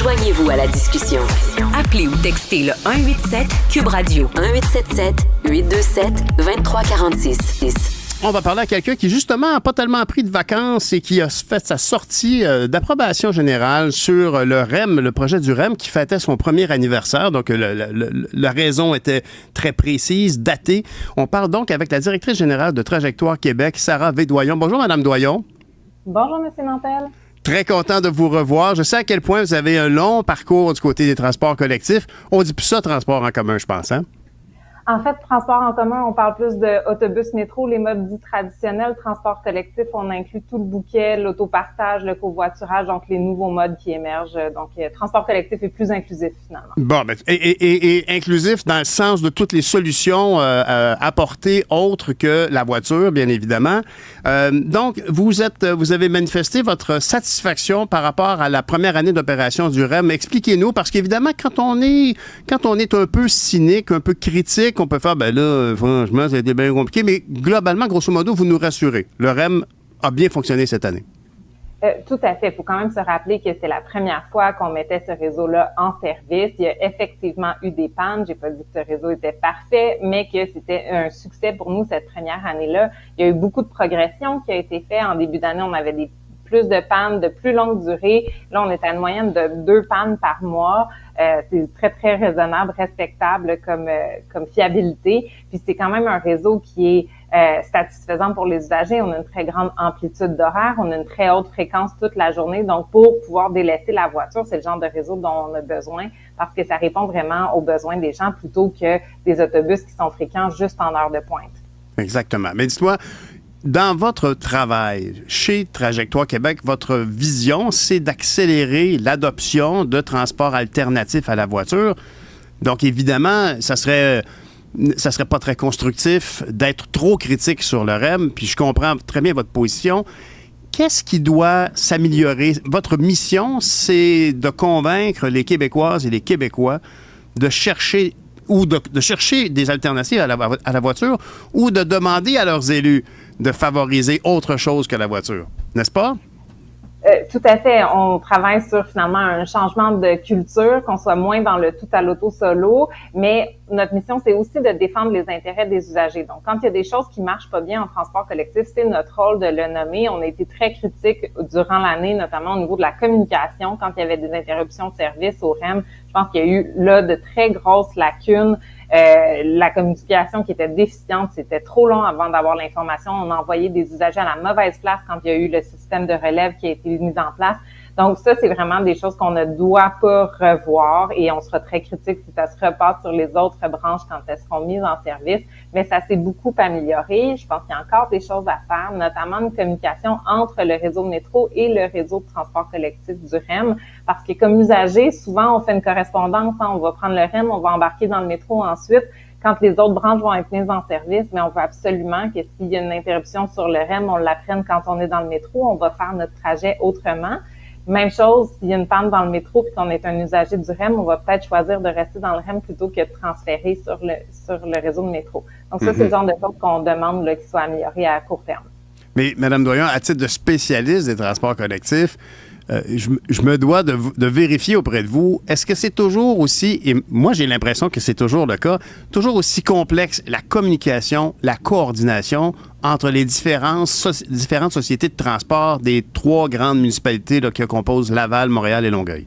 Joignez-vous à la discussion. Appelez ou textez le 187 Cube Radio 1877-827-2346. On va parler à quelqu'un qui, justement, n'a pas tellement pris de vacances et qui a fait sa sortie d'approbation générale sur le REM, le projet du REM qui fêtait son premier anniversaire. Donc, la raison était très précise, datée. On parle donc avec la directrice générale de Trajectoire Québec, Sarah V. Doyon. Bonjour, Madame Doyon. Bonjour, M. Nantel. Très content de vous revoir. Je sais à quel point vous avez un long parcours du côté des transports collectifs. On dit plus ça, transport en commun, je pense, hein? En fait, transport en commun, on parle plus d'autobus, métro, les modes dits traditionnels. Transport collectif, on inclut tout le bouquet, l'autopartage, le covoiturage, donc les nouveaux modes qui émergent. Donc, transport collectif est plus inclusif, finalement. Bon, ben, et inclusif dans le sens de toutes les solutions apportées autres que la voiture, bien évidemment. Donc, vous avez manifesté votre satisfaction par rapport à la première année d'opération du REM. Expliquez-nous, parce qu'évidemment, quand on est un peu cynique, un peu critique, on peut faire, ben là, franchement, ça a été bien compliqué, mais globalement, grosso modo, vous nous rassurez. Le REM a bien fonctionné cette année. Tout à fait. Il faut quand même se rappeler que c'est la première fois qu'on mettait ce réseau-là en service. Il y a effectivement eu des pannes. J'ai pas dit que ce réseau était parfait, mais que c'était un succès pour nous cette première année-là. Il y a eu beaucoup de progression qui a été faite. En début d'année, on avait plus de pannes de plus longue durée. Là, on est à une moyenne de 2 pannes par mois. C'est très, très raisonnable, respectable comme fiabilité. Puis c'est quand même un réseau qui est satisfaisant pour les usagers. On a une très grande amplitude d'horaire, on a une très haute fréquence toute la journée. Donc, pour pouvoir délaisser la voiture, c'est le genre de réseau dont on a besoin parce que ça répond vraiment aux besoins des gens plutôt que des autobus qui sont fréquents juste en heure de pointe. Exactement. Mais dis-moi, dans votre travail chez Trajectoire Québec, votre vision, c'est d'accélérer l'adoption de transports alternatifs à la voiture. Donc, évidemment, ça serait pas très constructif d'être trop critique sur le REM, puis je comprends très bien votre position. Qu'est-ce qui doit s'améliorer? Votre mission, c'est de convaincre les Québécoises et les Québécois de chercher des alternatives à la voiture ou de demander à leurs élus de favoriser autre chose que la voiture, n'est-ce pas? Tout à fait. On travaille sur finalement un changement de culture, qu'on soit moins dans le tout à l'auto solo, mais notre mission, c'est aussi de défendre les intérêts des usagers. Donc, quand il y a des choses qui marchent pas bien en transport collectif, c'est notre rôle de le nommer. On a été très critiques durant l'année, notamment au niveau de la communication, quand il y avait des interruptions de service au REM. Je pense qu'il y a eu là de très grosses lacunes. La communication qui était déficiente, c'était trop long avant d'avoir l'information. On a envoyé des usagers à la mauvaise place quand il y a eu le système de relève qui a été mis en place. Donc ça, c'est vraiment des choses qu'on ne doit pas revoir et on sera très critique si ça se repasse sur les autres branches quand elles seront mises en service. Mais ça s'est beaucoup amélioré. Je pense qu'il y a encore des choses à faire, notamment une communication entre le réseau métro et le réseau de transport collectif du REM. Parce que comme usager, souvent, on fait une correspondance. On va prendre le REM, on va embarquer dans le métro ensuite. Quand les autres branches vont être mises en service, mais on veut absolument que s'il y a une interruption sur le REM, on l'apprenne quand on est dans le métro. On va faire notre trajet autrement. Même chose, s'il y a une panne dans le métro et qu'on est un usager du REM, on va peut-être choisir de rester dans le REM plutôt que de transférer sur le réseau de métro. Donc ça, c'est le genre de choses qu'on demande là, qui soit amélioré à court terme. Mais Mme Doyon, à titre de spécialiste des transports collectifs, je me dois de vérifier auprès de vous, est-ce que c'est toujours aussi, et moi j'ai l'impression que c'est toujours le cas, toujours aussi complexe la communication, la coordination entre les différentes sociétés de transport des 3 grandes municipalités là, qui composent Laval, Montréal et Longueuil?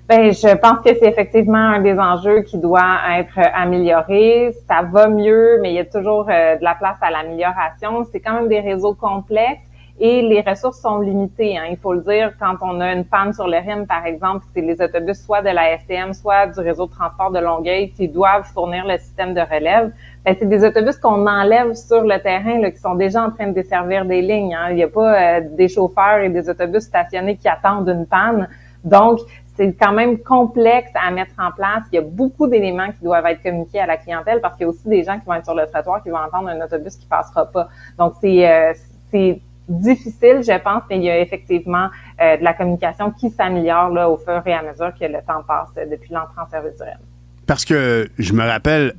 Ben, je pense que c'est effectivement un des enjeux qui doit être amélioré. Ça va mieux, mais il y a toujours de la place à l'amélioration. C'est quand même des réseaux complexes. Et les ressources sont limitées, hein, il faut le dire. Quand on a une panne sur le REM, par exemple, c'est les autobus soit de la STM, soit du réseau de transport de Longueuil qui doivent fournir le système de relève. Ben, c'est des autobus qu'on enlève sur le terrain, là, qui sont déjà en train de desservir des lignes. Hein. Il n'y a pas des chauffeurs et des autobus stationnés qui attendent une panne. Donc, c'est quand même complexe à mettre en place. Il y a beaucoup d'éléments qui doivent être communiqués à la clientèle parce qu'il y a aussi des gens qui vont être sur le trottoir qui vont entendre un autobus qui passera pas. Donc, c'est difficile, je pense, mais il y a effectivement de la communication qui s'améliore là, au fur et à mesure que le temps passe depuis l'entrée en service du REM. Parce que je me rappelle,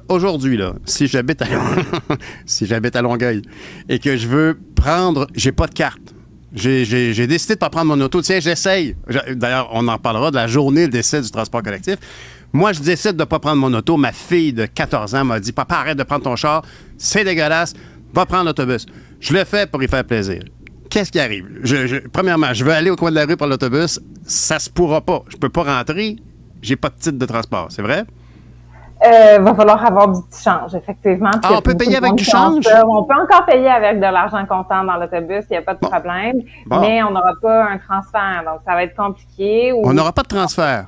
aujourd'hui, là, si j'habite à Longueuil et que je veux prendre, j'ai pas de carte, J'ai décidé de pas prendre mon auto. Tiens, j'essaye. D'ailleurs, on en parlera de la journée d'essai du transport collectif. Moi, je décide de pas prendre mon auto. Ma fille de 14 ans m'a dit, papa, arrête de prendre ton char. C'est dégueulasse. Va prendre l'autobus. Je le fais pour y faire plaisir. Qu'est-ce qui arrive? Premièrement, je veux aller au coin de la rue pour l'autobus. Ça se pourra pas. Je peux pas rentrer. J'ai pas de titre de transport. C'est vrai? Va falloir avoir du petit change, effectivement. On peut payer avec du change? On peut encore payer avec de l'argent comptant dans l'autobus, il n'y a pas de problème, mais on n'aura pas un transfert, donc ça va être compliqué. On n'aura pas de transfert?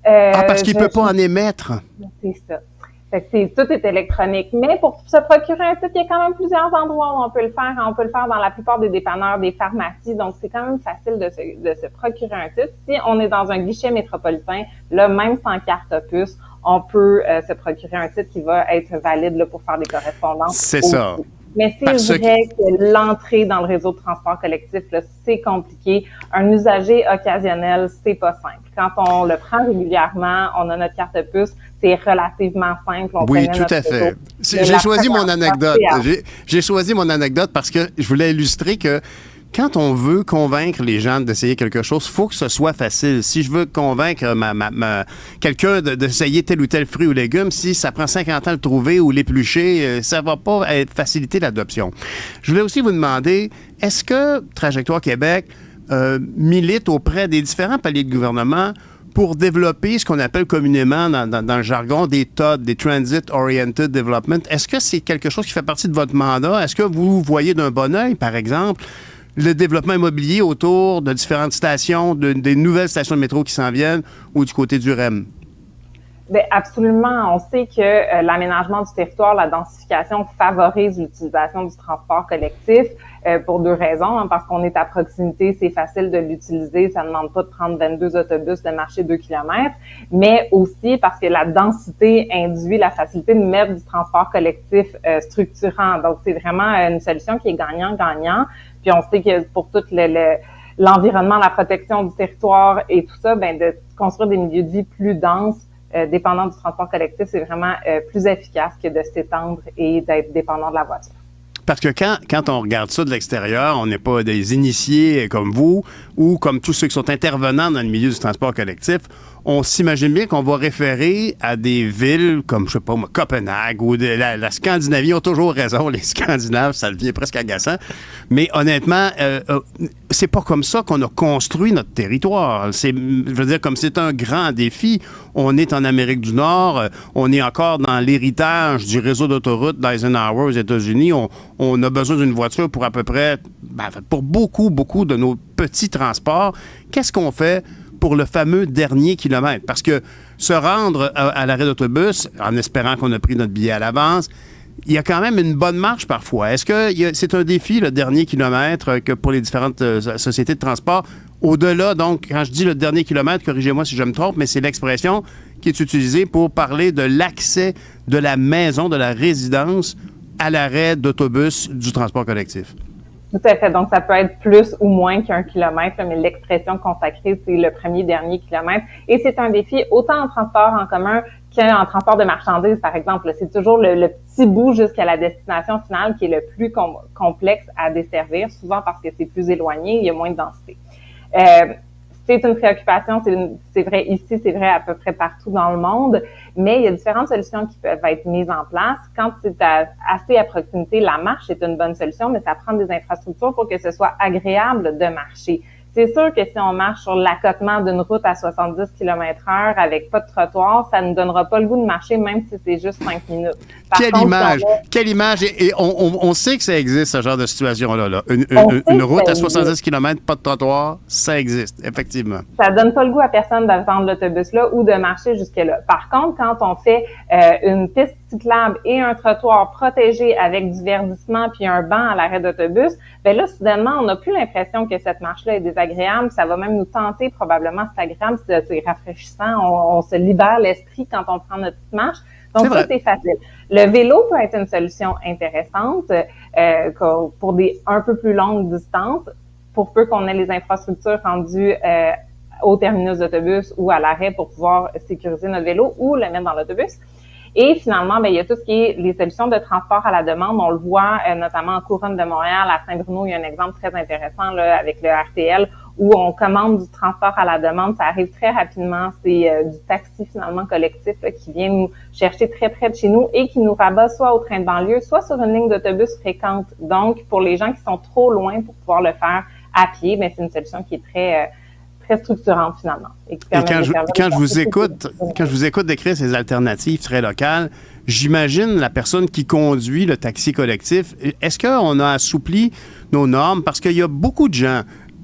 Parce qu'il ne peut pas en émettre? C'est ça. Fait que tout est électronique. Mais pour se procurer un titre, il y a quand même plusieurs endroits où on peut le faire. On peut le faire dans la plupart des dépanneurs, des pharmacies. Donc, c'est quand même facile de se procurer un titre. Si on est dans un guichet métropolitain, là, même sans carte puce, on peut se procurer un titre qui va être valide là, pour faire des correspondances. C'est aussi ça. Mais c'est vrai que l'entrée dans le réseau de transport collectif, là, c'est compliqué. Un usager occasionnel, c'est pas simple. Quand on le prend régulièrement, on a notre carte puce, c'est relativement simple. Oui, tout à fait. J'ai choisi mon anecdote. J'ai choisi mon anecdote parce que je voulais illustrer que quand on veut convaincre les gens d'essayer quelque chose, il faut que ce soit facile. Si je veux convaincre quelqu'un d'essayer tel ou tel fruit ou légume, si ça prend 50 ans à le trouver ou l'éplucher, ça va pas faciliter l'adoption. Je voulais aussi vous demander, est-ce que Trajectoire Québec milite auprès des différents paliers de gouvernement pour développer ce qu'on appelle communément dans le jargon des TOD, des Transit Oriented Development? Est-ce que c'est quelque chose qui fait partie de votre mandat? Est-ce que vous voyez d'un bon œil, par exemple, le développement immobilier autour de différentes stations, des nouvelles stations de métro qui s'en viennent ou du côté du REM? Bien, absolument. On sait que l'aménagement du territoire, la densification favorise l'utilisation du transport collectif pour deux raisons. Parce qu'on est à proximité, c'est facile de l'utiliser. Ça ne demande pas de prendre 22 autobus, de marcher 2 kilomètres. Mais aussi parce que la densité induit la facilité de mettre du transport collectif structurant. Donc, c'est vraiment une solution qui est gagnant-gagnant. Puis on sait que pour tout l'environnement, la protection du territoire et tout ça, ben de construire des milieux de vie plus denses, dépendant du transport collectif, c'est vraiment plus efficace que de s'étendre et d'être dépendant de la voiture. Parce que quand on regarde ça de l'extérieur, on n'est pas des initiés comme vous ou comme tous ceux qui sont intervenants dans le milieu du transport collectif. On s'imagine bien qu'on va référer à des villes comme, je sais pas, Copenhague ou la Scandinavie. Ils ont toujours raison, les Scandinaves, ça devient presque agaçant. Mais honnêtement, c'est pas comme ça qu'on a construit notre territoire. Je veux dire, comme c'est un grand défi, on est en Amérique du Nord, on est encore dans l'héritage du réseau d'autoroutes d'Eisenhower aux États-Unis. On a besoin d'une voiture pour à peu près, pour beaucoup de nos petits transports. Qu'est-ce qu'on fait pour le fameux dernier kilomètre? Parce que se rendre à l'arrêt d'autobus, en espérant qu'on a pris notre billet à l'avance, il y a quand même une bonne marche parfois. Est-ce que c'est un défi, le dernier kilomètre, que pour les différentes sociétés de transport? Au-delà, donc, quand je dis le dernier kilomètre, corrigez-moi si je me trompe, mais c'est l'expression qui est utilisée pour parler de l'accès de la maison, de la résidence, à l'arrêt d'autobus du transport collectif. Tout à fait. Donc, ça peut être plus ou moins qu'un kilomètre, mais l'expression consacrée, c'est le dernier kilomètre. Et c'est un défi autant en transport en commun qu'en transport de marchandises, par exemple. C'est toujours le petit bout jusqu'à la destination finale qui est le plus complexe à desservir, souvent parce que c'est plus éloigné, il y a moins de densité. C'est une préoccupation, c'est vrai ici, c'est vrai à peu près partout dans le monde, mais il y a différentes solutions qui peuvent être mises en place. Quand c'est assez à proximité, la marche est une bonne solution, mais ça prend des infrastructures pour que ce soit agréable de marcher. C'est sûr que si on marche sur l'accotement d'une route à 70 km/h avec pas de trottoir, ça ne donnera pas le goût de marcher, même si c'est juste 5 minutes. Quelle image! Et on sait que ça existe, ce genre de situation-là. Là. Une route à 70 km, pas de trottoir, ça existe, effectivement. Ça donne pas le goût à personne d'attendre l'autobus-là ou de marcher jusque-là. Par contre, quand on fait une piste cyclable et un trottoir protégé avec du verdissement puis un banc à l'arrêt d'autobus, ben là, soudainement, on n'a plus l'impression que cette marche-là est désagréable. Ça va même nous tenter, probablement, c'est agréable, c'est rafraîchissant. On se libère l'esprit quand on prend notre petite marche. Donc, ça, c'est facile. Le vélo peut être une solution intéressante pour des un peu plus longues distances, pour peu qu'on ait les infrastructures rendues au terminus d'autobus ou à l'arrêt pour pouvoir sécuriser notre vélo ou le mettre dans l'autobus. Et finalement, il y a tout ce qui est les solutions de transport à la demande. On le voit notamment en Couronne de Montréal, à Saint-Bruno, il y a un exemple très intéressant là, avec le RTL, où on commande du transport à la demande. Ça arrive très rapidement. C'est du taxi finalement collectif là, qui vient nous chercher très près de chez nous et qui nous rabat soit au train de banlieue, soit sur une ligne d'autobus fréquente. Donc, pour les gens qui sont trop loin pour pouvoir le faire à pied, c'est une solution qui est très structurante finalement. Et quand je vous écoute décrire ces alternatives très locales, j'imagine la personne qui conduit le taxi collectif, est-ce qu'on a assoupli nos normes? Parce qu'il y a beaucoup de gens,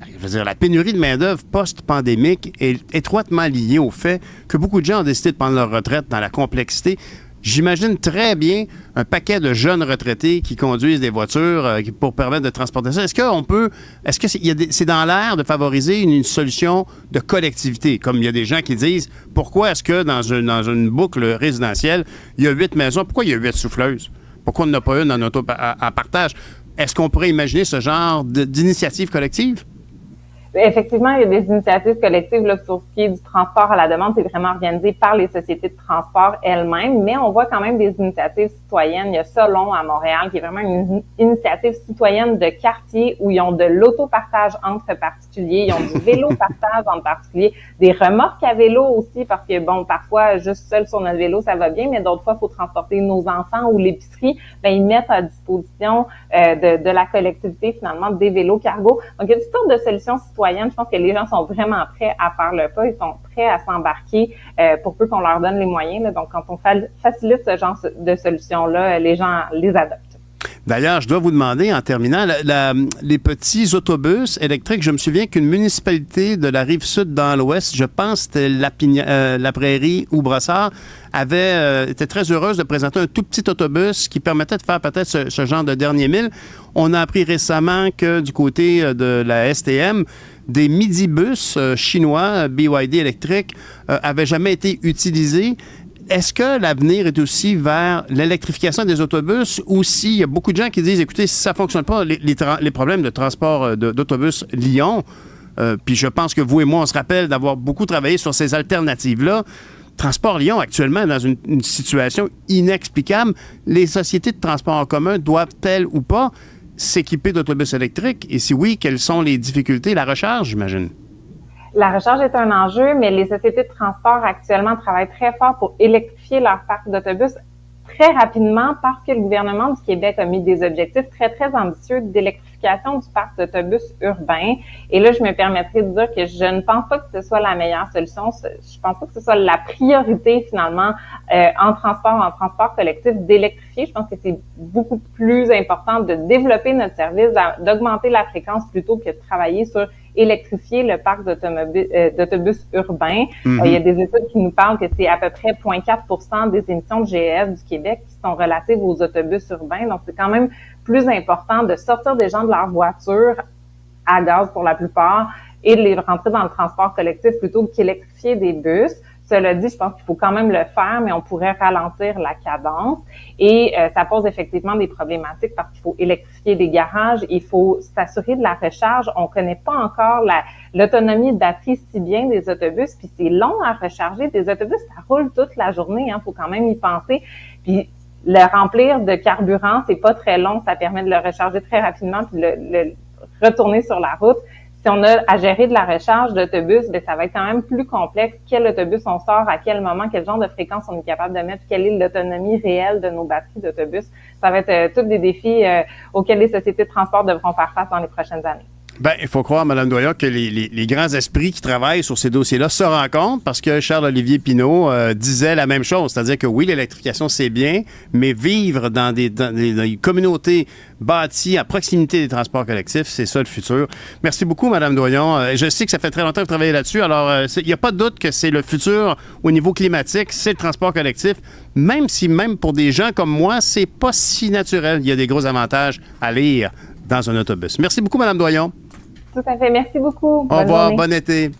je veux dire, la pénurie de main-d'œuvre post-pandémique est étroitement liée au fait que beaucoup de gens ont décidé de prendre leur retraite dans la complexité. J'imagine très bien un paquet de jeunes retraités qui conduisent des voitures pour permettre de transporter ça. Est-ce que c'est dans l'air de favoriser une solution de collectivité? Comme il y a des gens qui disent, pourquoi est-ce que dans une boucle résidentielle, il y a 8 maisons? Pourquoi il y a 8 souffleuses? Pourquoi on n'en a pas une en auto à partage? Est-ce qu'on pourrait imaginer ce genre d'initiative collective? Effectivement, il y a des initiatives collectives là, sur ce qui est du transport à la demande. C'est vraiment organisé par les sociétés de transport elles-mêmes, mais on voit quand même des initiatives citoyennes. Il y a Solon à Montréal, qui est vraiment une initiative citoyenne de quartier où ils ont de l'autopartage entre particuliers, ils ont du vélo-partage entre particuliers, des remorques à vélo aussi, parce que, parfois, juste seul sur notre vélo, ça va bien, mais d'autres fois, il faut transporter nos enfants ou l'épicerie. Ils mettent à disposition de la collectivité, finalement, des vélos cargo. Donc, il y a toutes sortes de solutions citoyennes. Je pense que les gens sont vraiment prêts à faire le pas. Ils sont prêts à s'embarquer pour peu qu'on leur donne les moyens. Là. Donc, quand on facilite ce genre de solutions-là, les gens les adoptent. D'ailleurs, je dois vous demander, en terminant, les petits autobus électriques, je me souviens qu'une municipalité de la Rive-Sud dans l'Ouest, je pense que c'était la Prairie ou Brossard, était très heureuse de présenter un tout petit autobus qui permettait de faire peut-être ce genre de dernier mille. On a appris récemment que du côté de la STM, des midibus chinois, BYD électriques, avaient jamais été utilisés. Est-ce que l'avenir est aussi vers l'électrification des autobus ou s'il y a beaucoup de gens qui disent, écoutez, si ça ne fonctionne pas, les problèmes de transport d'autobus Lyon, puis je pense que vous et moi, on se rappelle d'avoir beaucoup travaillé sur ces alternatives-là. Transport Lyon, actuellement, dans une situation inexplicable, les sociétés de transport en commun doivent-elles ou pas s'équiper d'autobus électriques? Et si oui, quelles sont les difficultés? La recharge, j'imagine. La recharge est un enjeu, mais les sociétés de transport actuellement travaillent très fort pour électrifier leur parc d'autobus très rapidement parce que le gouvernement du Québec a mis des objectifs très, très ambitieux d'électrification du parc d'autobus urbain. Et là, je me permettrai de dire que je ne pense pas que ce soit la meilleure solution. Je pense pas que ce soit la priorité, finalement, en transport collectif, d'électrifier. Je pense que c'est beaucoup plus important de développer notre service, d'augmenter la fréquence plutôt que de travailler sur électrifier le parc d'autobus urbains. Il y a des études qui nous parlent que c'est à peu près 0,4% des émissions de GES du Québec qui sont relatives aux autobus urbains. Donc, c'est quand même plus important de sortir des gens de leur voiture à gaz pour la plupart et de les rentrer dans le transport collectif plutôt qu'électrifier des bus. Cela dit, je pense qu'il faut quand même le faire, mais on pourrait ralentir la cadence. Et ça pose effectivement des problématiques parce qu'il faut électrifier des garages, il faut s'assurer de la recharge. On connaît pas encore l'autonomie de batterie si bien des autobus, puis c'est long à recharger. Des autobus, ça roule toute la journée, faut quand même y penser. Puis le remplir de carburant, c'est pas très long, ça permet de le recharger très rapidement puis le retourner sur la route. Si on a à gérer de la recharge d'autobus, ça va être quand même plus complexe. Quel autobus on sort, à quel moment, quel genre de fréquence on est capable de mettre, quelle est l'autonomie réelle de nos batteries d'autobus. Ça va être tous des défis auxquels les sociétés de transport devront faire face dans les prochaines années. Il faut croire, Mme Doyon, que les grands esprits qui travaillent sur ces dossiers-là se rencontrent parce que Charles-Olivier Pinault disait la même chose. C'est-à-dire que oui, l'électrification, c'est bien, mais vivre dans des communautés bâties à proximité des transports collectifs, c'est ça le futur. Merci beaucoup, Mme Doyon. Je sais que ça fait très longtemps que vous travaillez là-dessus. Alors, il n'y a pas de doute que c'est le futur au niveau climatique, c'est le transport collectif. Même si, même pour des gens comme moi, c'est pas si naturel. Il y a des gros avantages à lire dans un autobus. Merci beaucoup, Mme Doyon. Tout à fait. Merci beaucoup. Au revoir. Bon été.